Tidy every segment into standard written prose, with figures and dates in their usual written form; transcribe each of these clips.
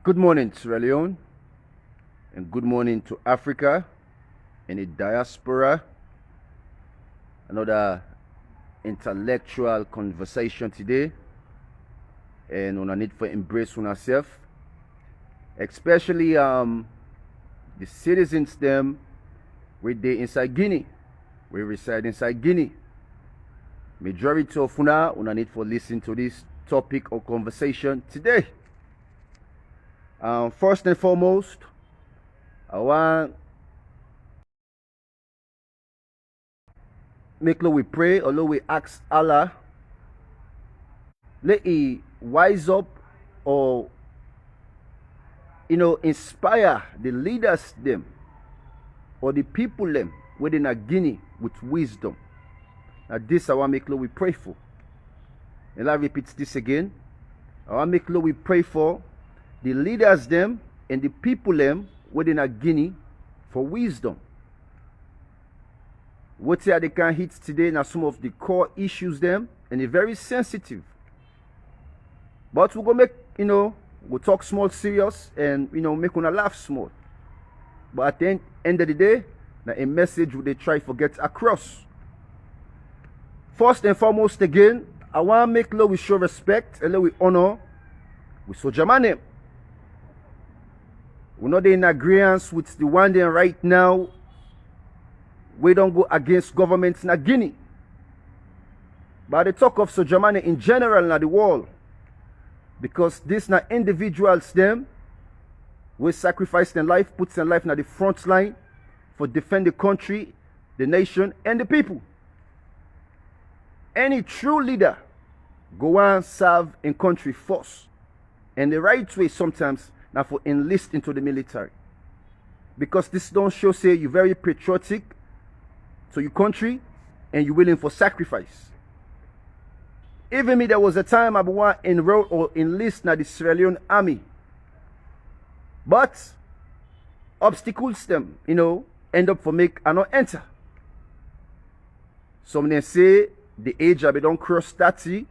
Good morning, Sierra Leone, and good morning to Africa and the diaspora. Another intellectual conversation today, and on a need for embrace on ourselves, especially the citizens them where they inside Guinea, we reside inside Guinea. Majority of una need for listen to this topic or conversation today. First and foremost, I want make sure we pray, although we ask Allah, let He wise up or inspire the leaders them or the people them within a Guinea with wisdom. Now this I want make sure we pray for. And I repeat this again. I want make sure we pray for the leaders them and the people them within a Guinea for wisdom. What they can hit today now some of the core issues them, and they're very sensitive. But we're gonna make we'll talk small serious and make una laugh small. But at the end of the day, now a message they try to get across. First and foremost again, I want to make sure we show respect and we honor with Sojamane. We're not in agreement with the one there right now. We don't go against governments in Guinea. But the talk of Sojamane in general in the world, because this not individuals them will sacrifice their life, put their life in the front line for defend the country, the nation, and the people. Any true leader go and serve in country first. And the right way sometimes now for enlist into the military. Because this don't show say you're very patriotic to your country and you're willing for sacrifice. Even me, there was a time I want to enroll or enlist in the Sierra Leone army. But obstacles them, end up for make and not enter. Some they say the age I be don't cross 30,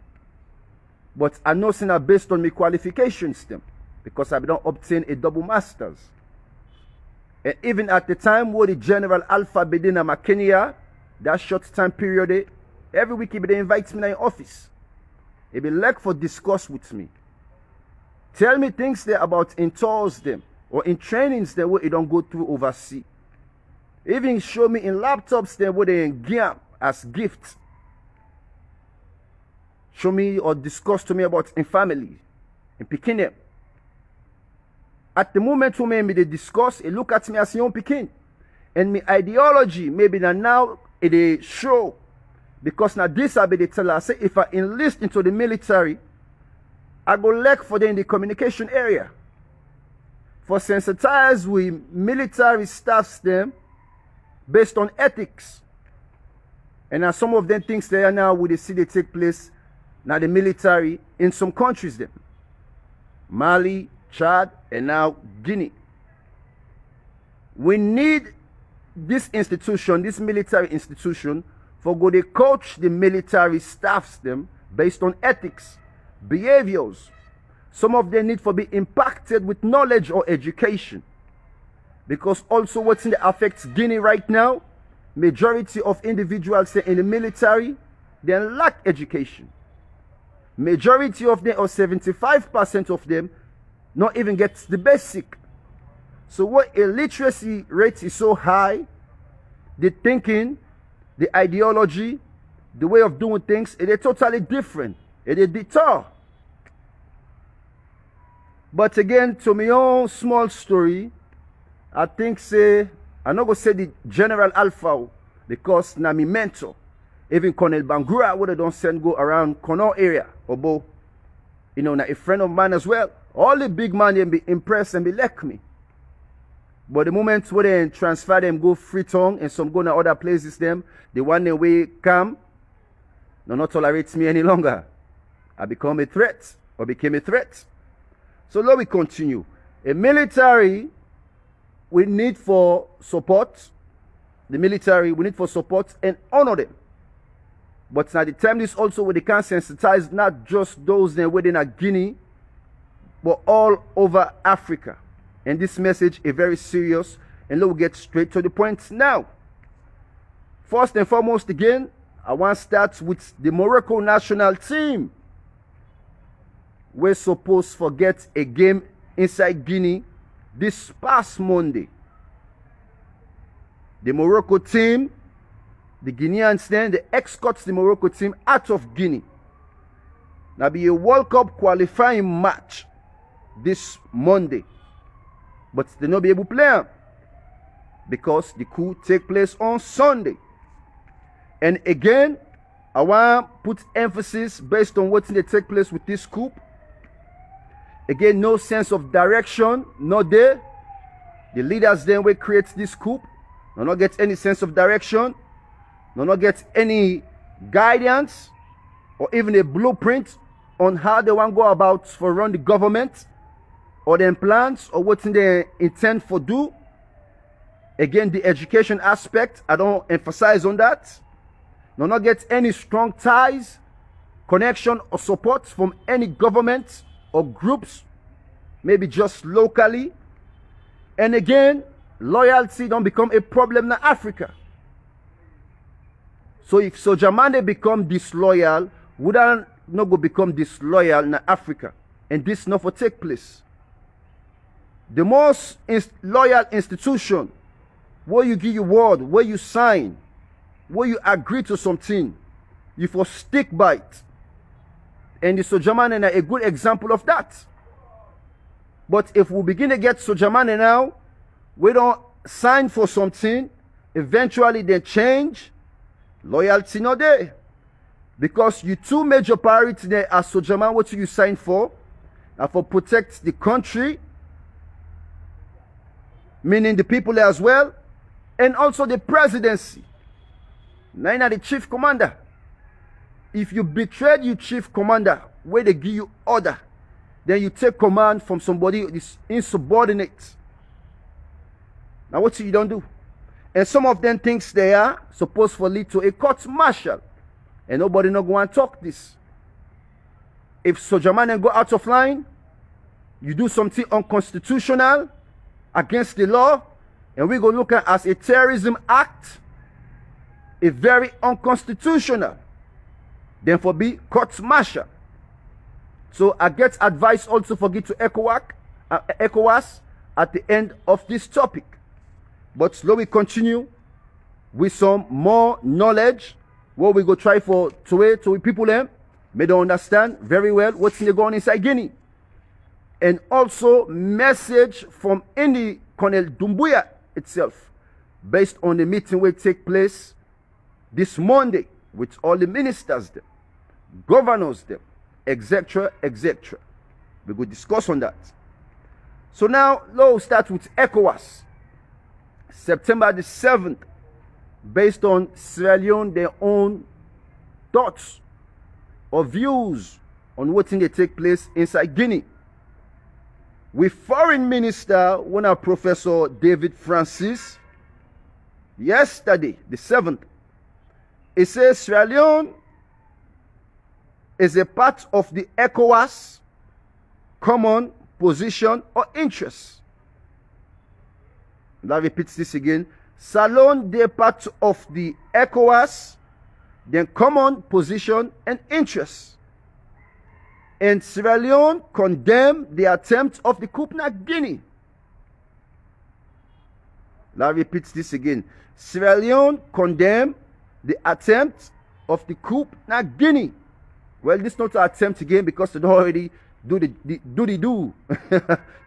but I know it's not based on my qualifications them, because I don't obtain a double master's. And even at the time where the General Alpha Bedina Kenya, that short time period, every week they invite me in office. He be like for discuss with me. Tell me things there about in tours them or in trainings there where you don't go through overseas. Even show me in laptops there where they give as gifts. Show me or discuss to me about in family, in Pekin. At the moment when they discuss, they look at me as young Pekin. And my ideology, maybe now it show. Because now this I be the tell us, say if I enlist into the military, I go lack for them in the communication area. For sensitize with military staffs them based on ethics. And now some of them things they are now with the see they take place now the military in some countries them. Mali, Chad, and now Guinea. We need this institution, this military institution, for go they coach the military staffs them based on ethics, behaviors. Some of them need for be impacted with knowledge or education. Because also what's in the affects Guinea right now, majority of individuals in the military, they lack education. Majority of them, or 75% of them, not even get the basic. So what illiteracy rate is so high, the thinking, the ideology, the way of doing things, it is totally different. It is deter. But again, to my own small story, I think I'm not going to say the General Alpha, because na my mentor. Even Colonel Bangura would have don't send go around Kono area, or bo, na a friend of mine as well. All the big man they be impressed and be like me. But the moment where they transfer them go Freetown and some go to other places them, the one they way come, not tolerate me any longer. I become a threat or became a threat. So let we continue. A military we need for support. The military we need for support and honor them. But now the time is also where they can sensitize not just those there within a Guinea, but all over Africa. And this message is very serious, and let's get straight to the point now. First and foremost, again, I want to start with the Morocco national team. We're supposed to get a game inside Guinea this past Monday. The Morocco team, the Guineans then, they escort the Morocco team out of Guinea. Now be a World Cup qualifying match this Monday. But they not be able to play because the coup take place on Sunday. And again, I want to put emphasis based on what they take place with this coup. Again, no sense of direction, not there. The leaders then will create this coup. No not get any sense of direction. No not get any guidance or even a blueprint on how they want to go about for run the government or their plans or what they intend for do. Again, the education aspect, I don't emphasize on that. No not get any strong ties, connection or support from any government or groups, maybe just locally. And again, loyalty don't become a problem in Africa. So if Soja Mande become disloyal, would I not go become disloyal in Africa? And this not for take place. The most loyal institution, where you give your word, where you sign, where you agree to something, you for stick by it. And the Soja Mande is a good example of that. But if we begin to get Soja Mande now, we don't sign for something, eventually they change, loyalty not there. Because your two major priorities there are Soja Mande, what you sign for, and for protect the country, meaning the people as well, and also the presidency. Now the chief commander. If you betrayed your chief commander, where they give you order, then you take command from somebody who is insubordinate. Now what you don't do? And some of them thinks they are supposed to lead to a court martial. And nobody not going to talk this. If Soja Mande go out of line, you do something unconstitutional, against the law, and we go look at as a terrorism act, a very unconstitutional, then for be court martial. So I get advice also for get to ECOWAS at the end of this topic. But slowly continue with some more knowledge, what we go try for to people them may don't understand very well what's going on inside Guinea. And also message from Indi Colonel Doumbouya itself, based on the meeting will take place this Monday with all the ministers them, governors them, etc., etc. We will discuss on that. So now, let's start with ECOWAS. September the 7th, based on Sierra Leone, their own thoughts or views on what thing they take place inside Guinea. With Foreign Minister, one of Professor David Francis, yesterday, the 7th, he says Sierra Leone is a part of the ECOWAS common position or interest. That repeats this again. Salon they part of the ECOWAS, then common position and interest. And Sierra Leone condemned the attempt of the coup in Guinea. That repeats this again. Sierra Leone condemned the attempt of the coup in Guinea. Well, this is not an attempt again because they already do the do.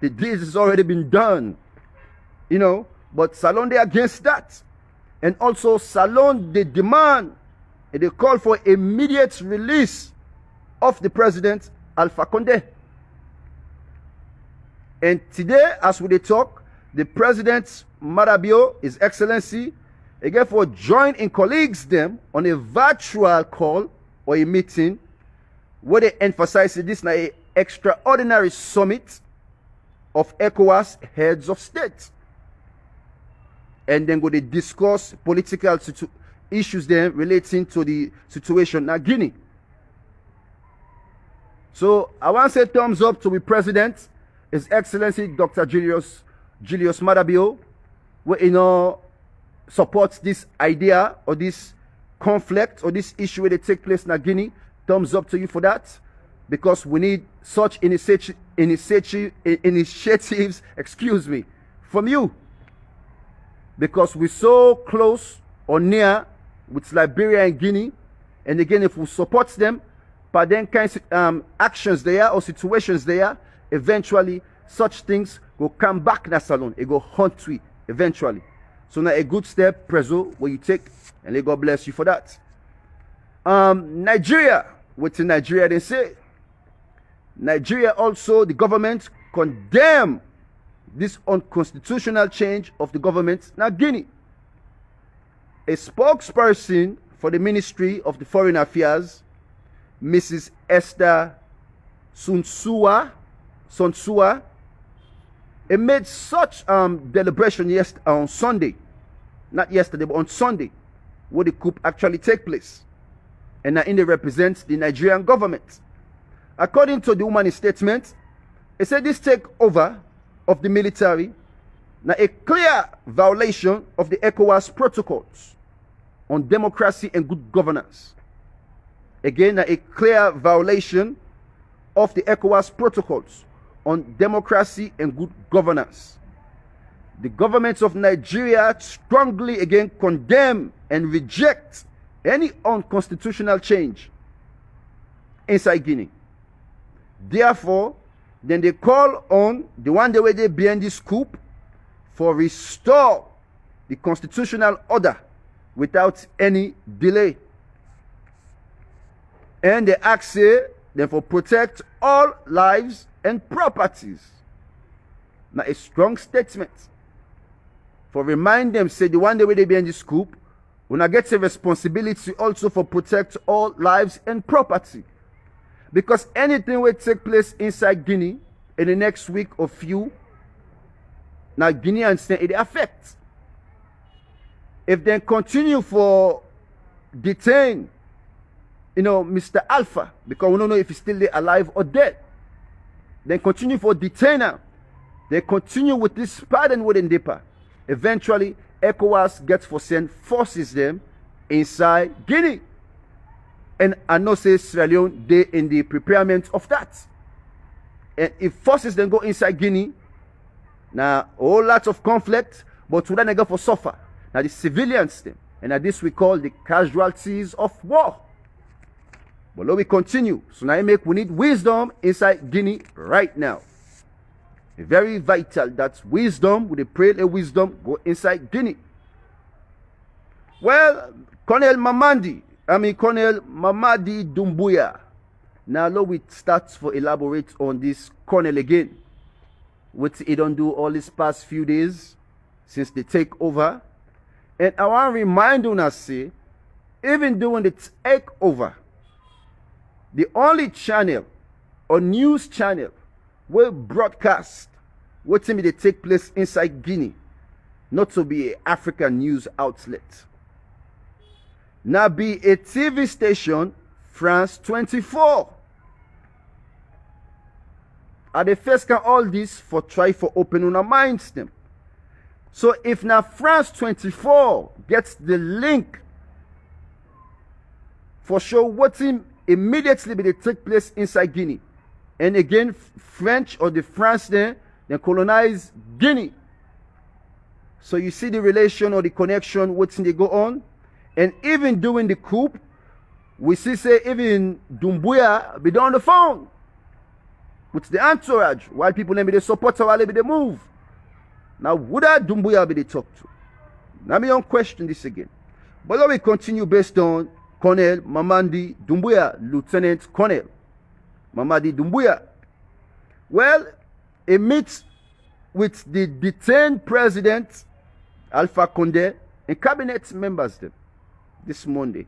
The deed has already been done. You know, but Salon they against that. And also Salon they demand and they call for immediate release of the president Alpha Condé. And today, as we talk, the president Marabio, His Excellency, again for join in colleagues them on a virtual call or a meeting where they emphasize this na a extraordinary summit of ECOWAS heads of state. And then go they discuss political issues then relating to the situation in Guinea. So I want to say thumbs up to the President, His Excellency Dr. Julius Madabio, who supports this idea or this conflict or this issue where they take place in Guinea. Thumbs up to you for that, because we need such initiatives, excuse me, from you, because we're so close or near with Liberia and Guinea. And again, if we support them, but then kinds of actions there or situations there, eventually such things will come back in the salon. It go haunt we eventually. So now a good step, Prezo, where you take, and may God bless you for that. Nigeria, what's in Nigeria they say? Nigeria also, the government condemn this unconstitutional change of the government in Guinea. A spokesperson for the Ministry of the Foreign Affairs, Mrs. Esther Sunsua, it made such deliberation on Sunday, not yesterday, but on Sunday, where the coup actually take place. And now it represents the Nigerian government. According to the woman's statement, it said this takeover of the military now a clear violation of the ECOWAS protocols on democracy and good governance. Again, a clear violation of the ECOWAS protocols on democracy and good governance. The government of Nigeria strongly again condemn and reject any unconstitutional change inside Guinea. Therefore, then they call on the one day where they behind this coup for restore the constitutional order without any delay. And they ask them for protect all lives and properties. Now a strong statement. For remind them, say the one day where they behind this coup, when I get a responsibility also for protect all lives and property. Because anything will take place inside Guinea in the next week or few, now Guineans it affects. If they continue for detain, Mr. Alpha, because we don't know if he's still alive or dead, then continue for detainer, they continue with this pardon wooden dipper. Eventually, ECOWAS gets for send forces them inside Guinea. And I know say Sierra Leone, they in the preparement of that. And if forces then go inside Guinea, now a whole lot of conflict, but we don't go for suffer. Now the civilians them, and now this we call the casualties of war. But let me continue. So now we need wisdom inside Guinea right now. Very vital that wisdom, with the prayer of wisdom, go inside Guinea. Well, Colonel Mamadi Doumbouya. Now let we start for elaborate on this Colonel again. What he don't do all these past few days since they take over. And I want to remind you, say, even during the takeover, the only channel or news channel will broadcast what they take place inside Guinea, not to be an African news outlet. Now be a TV station, France 24. At the first can all this for try for open our minds them. So if now France 24 gets the link for sure what him immediately be they take place inside Guinea. And again, French or the France then colonize Guinea. So you see the relation or the connection, what's they go on. And even during the coup, we see say even Doumbouya be down the phone with the entourage while people let me they support while they move. Now would that Doumbouya be they talk to? Now me don't question this again. But let me continue based on Colonel Mamadi Doumbouya, Lieutenant Colonel Mamadi Doumbouya. Well, he meets with the detained president Alpha Condé and cabinet members them this Monday.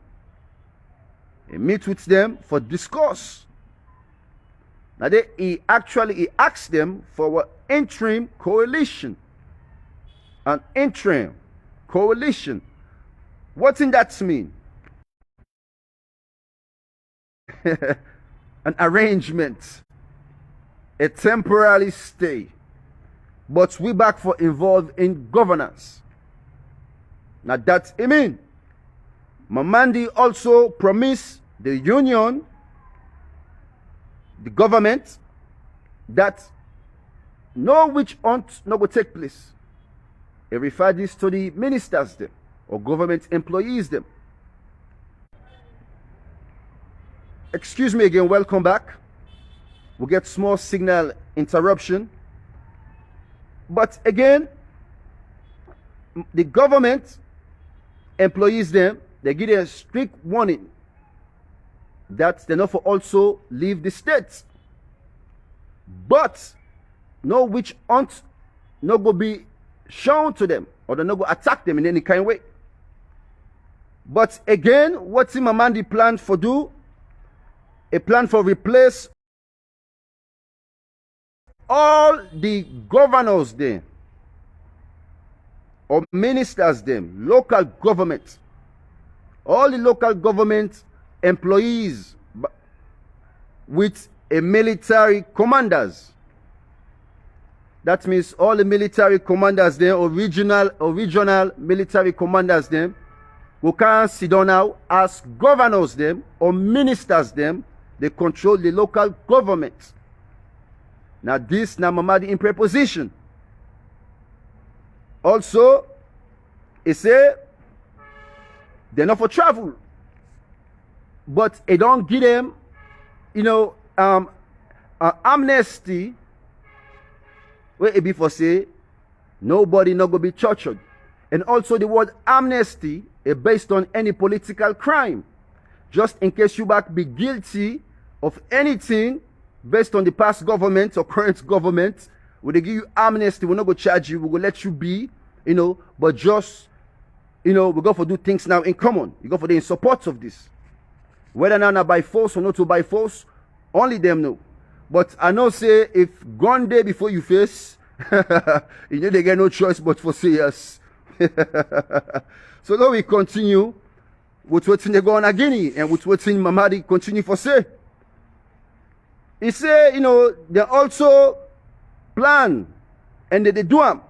He meets with them for discourse. Now he asked them for an interim coalition. An interim coalition. What in that mean? I an arrangement, a temporary stay. But we back for involved in governance. Now that's I mean. Mamadi also promised the union, the government, that no witch hunt no go take place. He referred this to the ministers them or government employees them. Excuse me again, welcome back. We get small signal interruption. But again, the government employees them, they give a strict warning that they not for also leave the state. But no witch hunt no go be shown to them, or they no go attack them in any kind of way. But again, what's Mamadi plan for do? A plan for replace all the governors there, or ministers them, local government, all the local government employees with a military commanders. That means all the military commanders there, or regional military commanders them, who can sit down now as governors them or ministers them. They control the local government. Now this na Mamadi in preposition. Also, he say they're not for travel, but it don't give them, amnesty. Where it be for say nobody not gonna be tortured, and also the word amnesty is based on any political crime, just in case you back be guilty of anything based on the past government or current government. When they give you amnesty, we're not going to charge you, we're going to let you be, but just, we go for do things now in common. You go for the in support of this. Whether now by force or not to by force, only them know. But I know say, if gone day before you face, they get no choice but for say yes. So now we continue with what's in the Conakry Guinea and with what's in Mamadi continue for say. He say, they also plan and they do them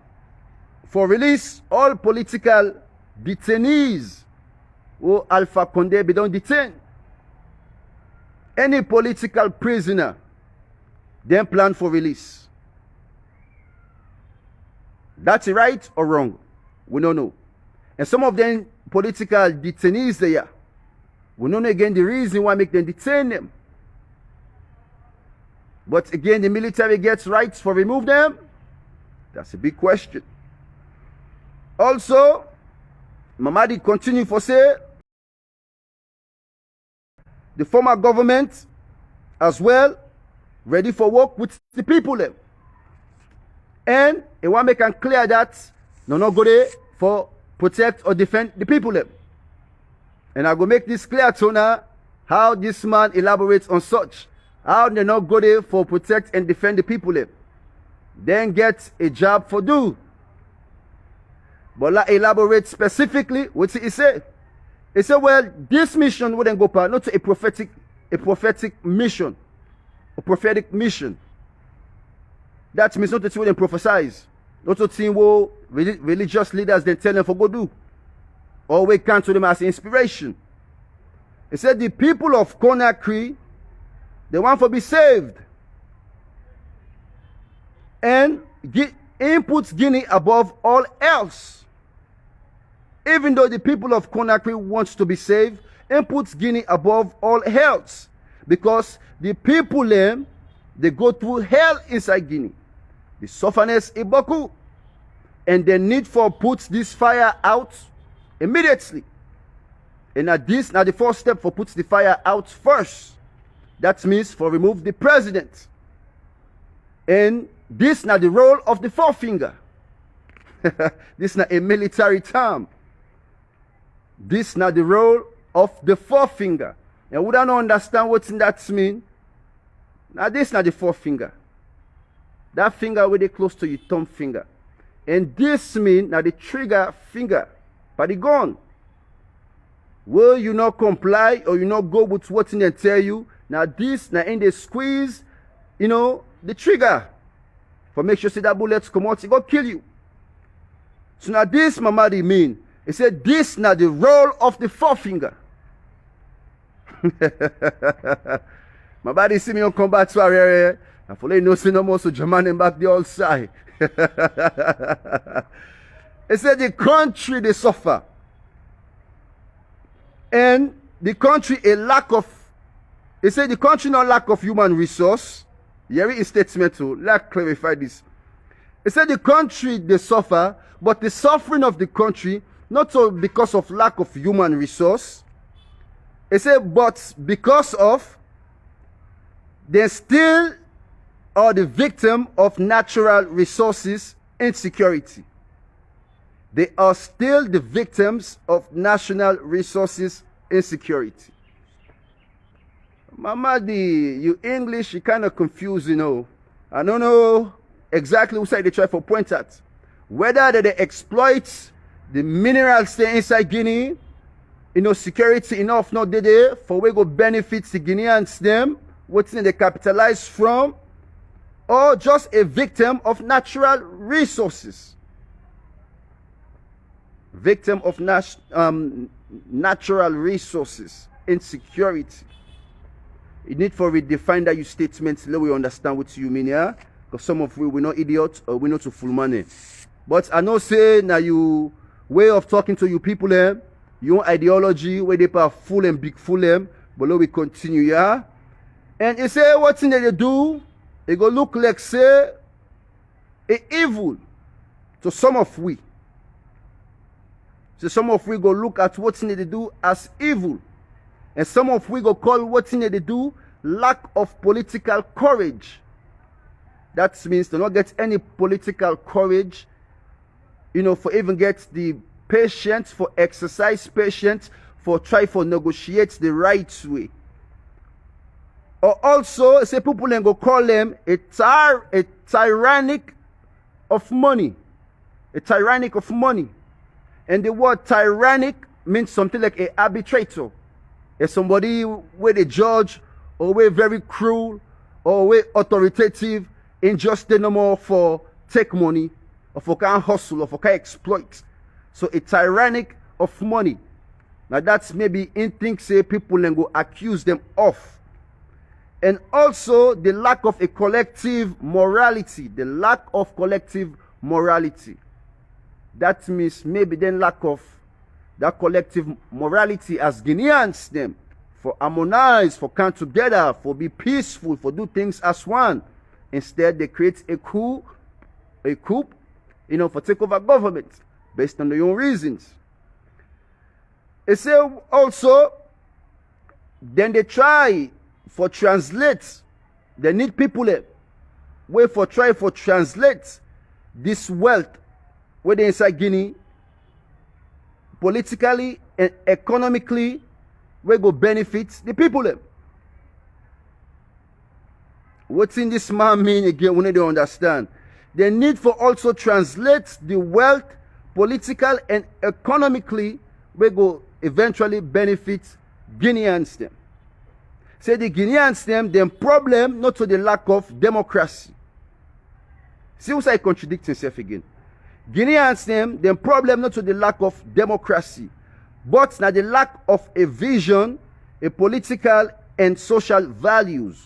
for release all political detainees who Alpha Condé be don't detain. Any political prisoner, then plan for release. That's right or wrong? We don't know. And some of them political detainees there, we don't know again the reason why make them detain them. But again, the military gets rights for remove them. That's a big question. Also, Mamadi continue for say, the former government as well, ready for work with the people them. And it want make and clear that no go there for protect or defend the people them. And I go make this clear to now how this man elaborates on such. How they not go there for protect and defend the people them. Then get a job for do. But I elaborate specifically what he say. He said, well, this mission wouldn't go past, not a prophetic mission. A prophetic mission. That means not to them prophesize. Not to think what religious leaders then tell them for go do. Or we count to them as inspiration. He said the people of Conakry, they want to be saved. And inputs Guinea above all else. Even though the people of Conakry wants to be saved, inputs Guinea above all else. Because the people them, they go through hell inside Guinea. The sufferness iboku. And the need for puts this fire out immediately. And now this, now the first step for puts the fire out first. That means for remove the president. And this now the role of the forefinger. This now a military term. This now the role of the forefinger. And we don't understand what that mean. Now this now the forefinger. That finger really close to your thumb finger. And this mean now the trigger finger by the gun. Will you not comply or you not go with what they tell you? Now this, now in the squeeze, the trigger. For make sure say that bullets come out, it go kill you. So now this, Mamadi mean. He said this now the roll of the forefinger. My body see me on combat to area. And for they know see no more so German back the all side. He said the country they suffer. And the country a lack of, he said the country no lack of human resource. Here is statement to like clarify this. He said the country they suffer, but the suffering of the country not so because of lack of human resource. He said, but because of they still are the victim of natural resources insecurity. They are still the victims of national resources insecurity. Mamadi, you English, you kind of confused, I don't know exactly which side they try to point at. Whether they exploit the minerals stay inside Guinea, security enough not there for we go benefit the Guineans them, what's in they capitalize from, or just a victim of natural resources. Victim of natural resources, insecurity. You need for redefine that you statement, let we understand what you mean, yeah? Because some of we're not idiots or we're not too full money. But I know say now you way of talking to you people there, your ideology, where they are full and big full them, but let we continue, yeah? And you say what thing that they do, it go look like say a evil to some of we. So some of we go look at what thing they do as evil. And some of we go call what thing they do lack of political courage. That means to not get any political courage, for even get the patience, for exercise patience, for try for negotiate the right way. Or also, say people and go call them a tyrannic of money. A tyrannic of money. And the word tyrannic means something like a arbitrator. It's somebody where they judge, or where very cruel, or where authoritative, in just no more for take money, or for can hustle, or for can exploit. So a tyrannic of money. Now that's maybe in things say people and go accuse them of. And also the lack of a collective morality. The lack of collective morality. That means maybe then lack of that collective morality as Guineans them. For harmonize, for come together, for be peaceful, for do things as one. Instead they create a coup, for take over government based on their own reasons. They say also, then they try for translate. They need people where for try for translate this wealth where they inside Guinea politically and economically where go benefit the people. What's in this man mean again? We need to understand. They need for also translate the wealth political and economically where go eventually benefit Guineans them. Say the Guineans them problem not to the lack of democracy. See what I contradict himself again. Guineans them problem not to the lack of democracy, but now the lack of a vision, a political and social values.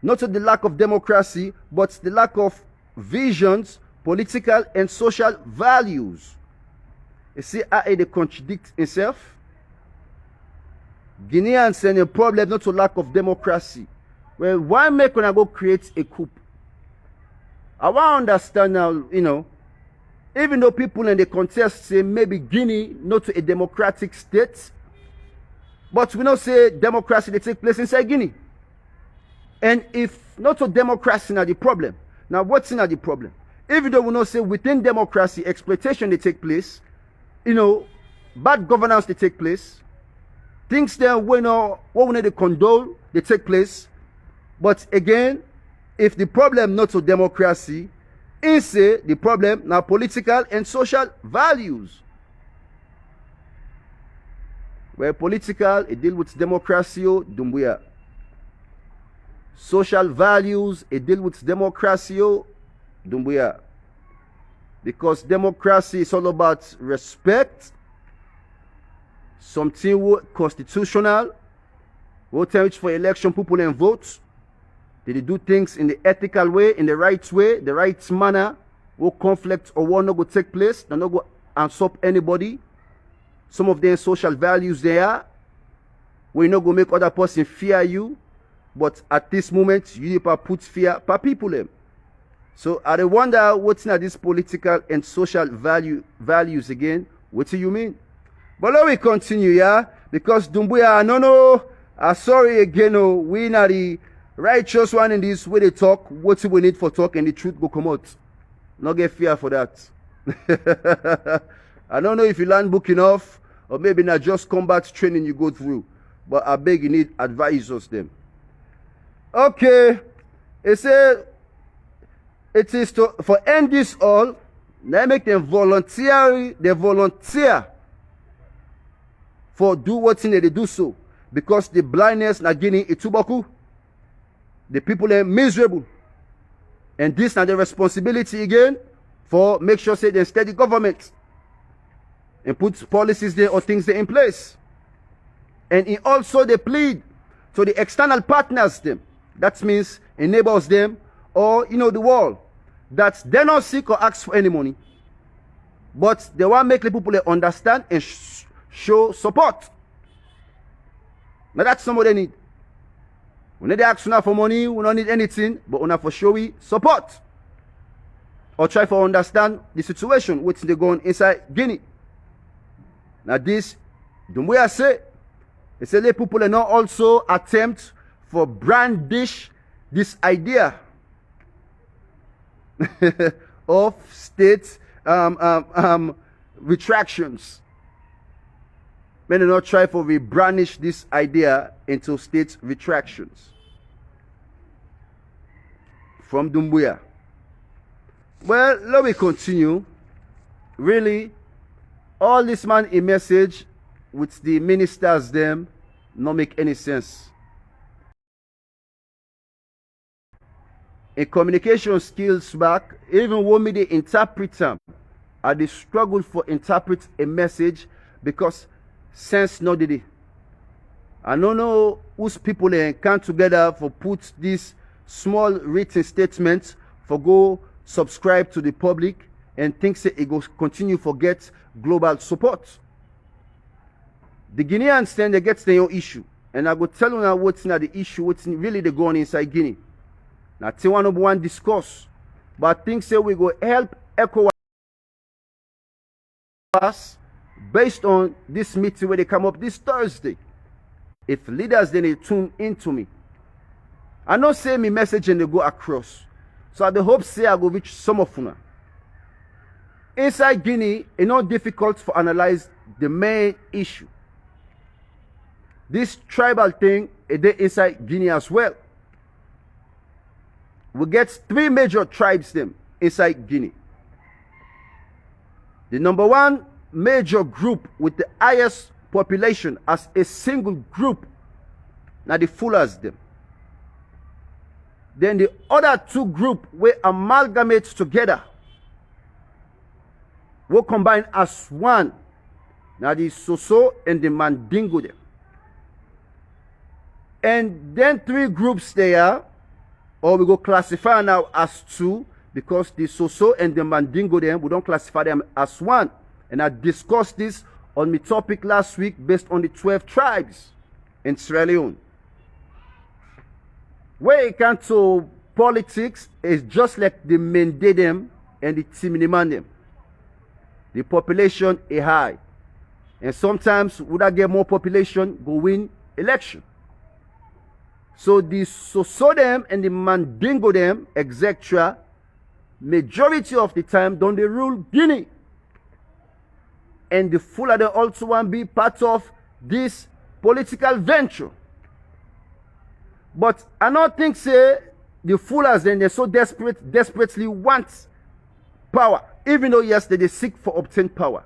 Not to the lack of democracy, but the lack of visions, political and social values. You see how they contradict himself? Guineans and a problem not to lack of democracy. Well, why make when I go create a coup? I want to understand now, even though people in the contest say maybe Guinea not a democratic state, but we don't say democracy they take place inside Guinea. And if not a democracy now the problem, now what's not the problem? Even though we don't say within democracy exploitation they take place, bad governance they take place, things there what we need to condone they take place. But again, if the problem not to democracy, is the problem now political and social values. Where political, it deal with democracy, Dumbuya. Social values, it deal with democracy, Dumbuya. Because democracy is all about respect, something constitutional. We tell for election, people and vote. They do things in the ethical way, in the right manner. What conflict or war not go take place, they not go usurp anybody. Some of them social values there, where you not go make other person fear you, but at this moment you put fear per people them. So I wonder what's now this political and social values again. What do you mean? But let me continue, yeah, because Dumbuya, no, sorry again, no, we not the righteous one in this way they talk. What we need for talk and the truth go come out. Not get fear for that. I don't know if you learn book enough, or maybe not just combat training you go through. But I beg you need advisors them. Okay. It says it is to for end this all, they make them volunteer for do what's in it, they do so. Because the blindness na Guinea itubaku. The people are miserable. And this is the responsibility again for make sure say they steady government and put policies there or things there in place. And it also they plead to the external partners them. That means enables them or the world that they not seek or ask for any money. But they want to make the people they understand and show support. Now that's what they need. We need to ask for money, we don't need anything, but we have for show we support. Or try to understand the situation which they go on inside Guinea. Now this, the way I say, they say the people are not also attempt for brandish this idea of state retractions. May they not try for we brandish this idea into state retractions. From Dumbuya. Well, let me continue. Really, all this man a message with the ministers them not make any sense. In communication skills back, even when me the interpreter, I they struggle for interpret a message because sense no did it. I don't know whose people they come together for put this small written statement for go subscribe to the public and think say it go continue for get global support. The Guineans then they get their own issue. And I go tell you now what's not the issue, what's really the going inside Guinea. Now one discuss. But I think say we go help ECOWAS based on this meeting where they come up this Thursday. If leaders then they tune into me. I not say me message and they go across. So I hope say I go reach some of you. Inside Guinea, it's not difficult to analyze the main issue. This tribal thing is there inside Guinea as well. We get 3 major tribes them inside Guinea. The number 1 major group with the highest population as a single group, now the Fullers them. Then the other 2 groups will amalgamate together, will combine as one. Now the Soso and the Mandingo them. And then 3 groups there, or we go classify now as 2, because the Soso and the Mandingo them, we don't classify them as one. And I discussed this on my topic last week based on the 12 tribes in Sierra Leone. Where it comes to politics, is just like the Mendedem and the Timiniman. The population is high. And sometimes, would I get more population, go win election. So the Sosodem and the Mandingo them, etc., majority of the time, don't they rule Guinea. And the Fulani also want to be part of this political venture. But I don't think say the Fullers then they're so desperately want power. Even though yes, they seek for obtain power.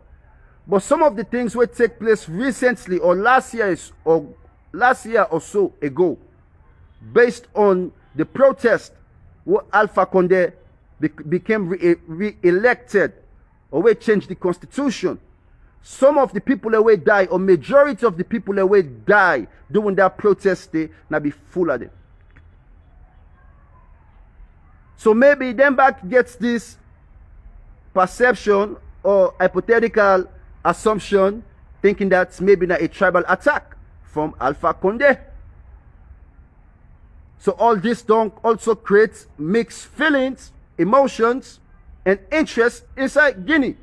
But some of the things will take place recently or last year or so ago, based on the protest where Alpha Condé became re-elected or we changed the constitution. Some of the people that will die, or majority of the people that will die during that protest day, now be full of them. So maybe them back gets this perception or hypothetical assumption, thinking that maybe not a tribal attack from Alpha Condé. So all this don't also create mixed feelings, emotions, and interest inside Guinea.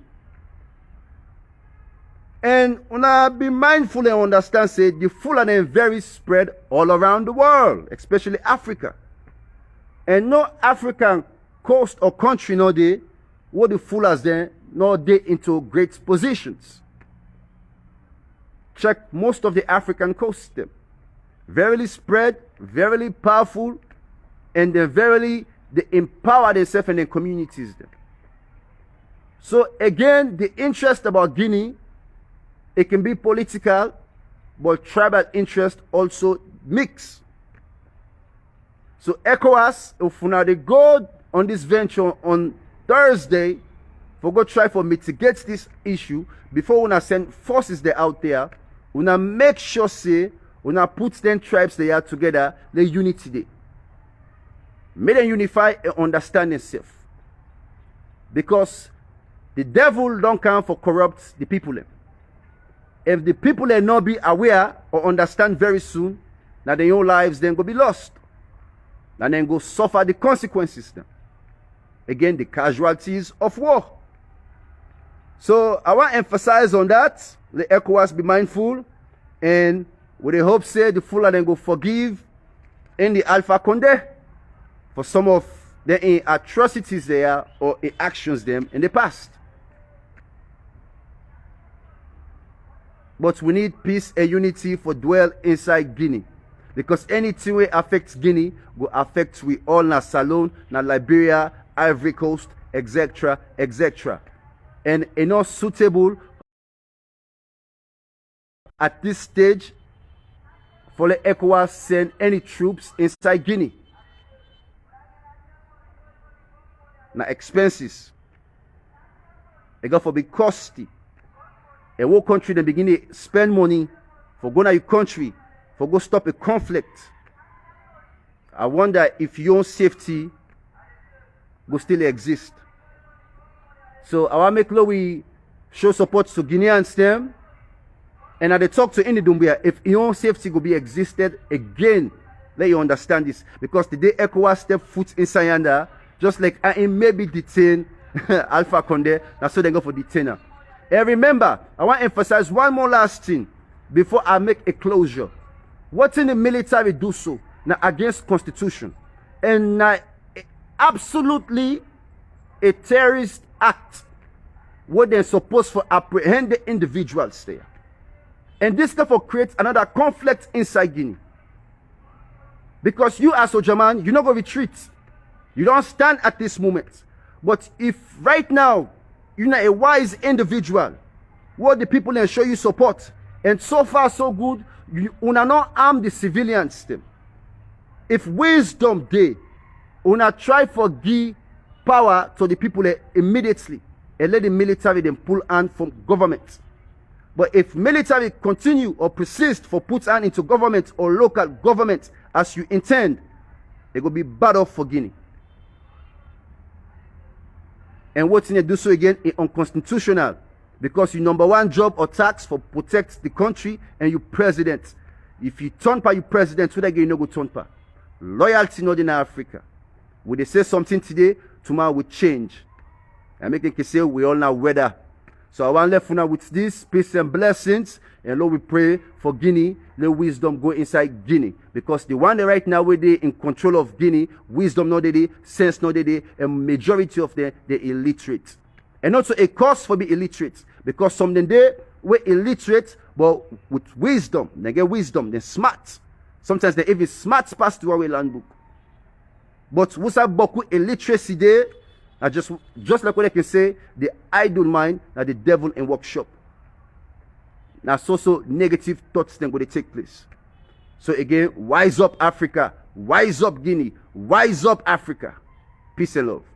And una be mindful and understand, say, the Fulani very spread all around the world, especially Africa. And no African coast or country no they, what the Fulas then, no they into great positions. Check most of the African coasts them. Verily spread, verily powerful, and they verily they empower themselves and their communities them. So again, the interest about Guinea, it can be political, but tribal interest also mix. So ECOWAS, if una they go on this venture on Thursday, for go try for mitigate this issue, before una send forces there out there, una make sure say, una put 10 tribes they are together, the unity day. Make them unify and understand themselves. Because the devil don't come for corrupt the people. If the people will not be aware or understand very soon, that their own lives then go be lost. And then go suffer the consequences then. Again, the casualties of war. So I want to emphasize on that. The ECOWAS be mindful. And with the hope say the Fulani then go forgive in the Alpha Condé for some of the atrocities there or actions them in the past. But we need peace and unity for dwell inside Guinea. Because anything will affect Guinea will affect we all na Salone, na Liberia, Ivory Coast, etc., etc. And it's not suitable at this stage for the ECOWAS send any troops inside Guinea. Now expenses. It got for be costly. A whole country then begin to spend money for going to your country, for go stop a conflict. I wonder if your own safety will still exist. So I want to make sure we show support to Guineans them. And I talk to any Dumbia, if your own safety will be existed again, let you understand this. Because the day ECOWAS step foot inside yonder, just like I maybe detain Alpha Condé, that's so they go for detainer. And remember, I want to emphasize one more last thing before I make a closure. What in the military do so? Now against constitution. And now absolutely a terrorist act where they're supposed to apprehend the individuals there. And this therefore creates another conflict inside Guinea. Because you as a German, you're not going to retreat. You don't stand at this moment. But if right now, you're not a wise individual, what the people then show you support, and so far so good, you una not arm the civilians them. If wisdom they, una try for give power to the people immediately, and let the military then pull hand from government. But if military continue or persist for put hand into government or local government as you intend, it will be bad off for Guinea. And what's in it do so again is unconstitutional. Because your number one job or tax for protect the country and you president. If you turn pa you president, so that you no go turn pa. Loyalty not in Africa. When they say something today, tomorrow will change. And make them say we all now weather. So I want to left now with this peace and blessings. And Lord, we pray for Guinea. Let wisdom go inside Guinea. Because the one that right now where they in control of Guinea, wisdom not they, sense not they, and majority of them they illiterate. And also a cause for be illiterate. Because some of them they were illiterate, but with wisdom. They get wisdom, they're smart. Sometimes they even smart pass to our land book. But what's up boku illiteracy there? Just like what I can say, the idle mind are the devil in workshop. Now so negative thoughts then going to take place. So again, wise up Africa, wise up Guinea, wise up Africa. Peace and love.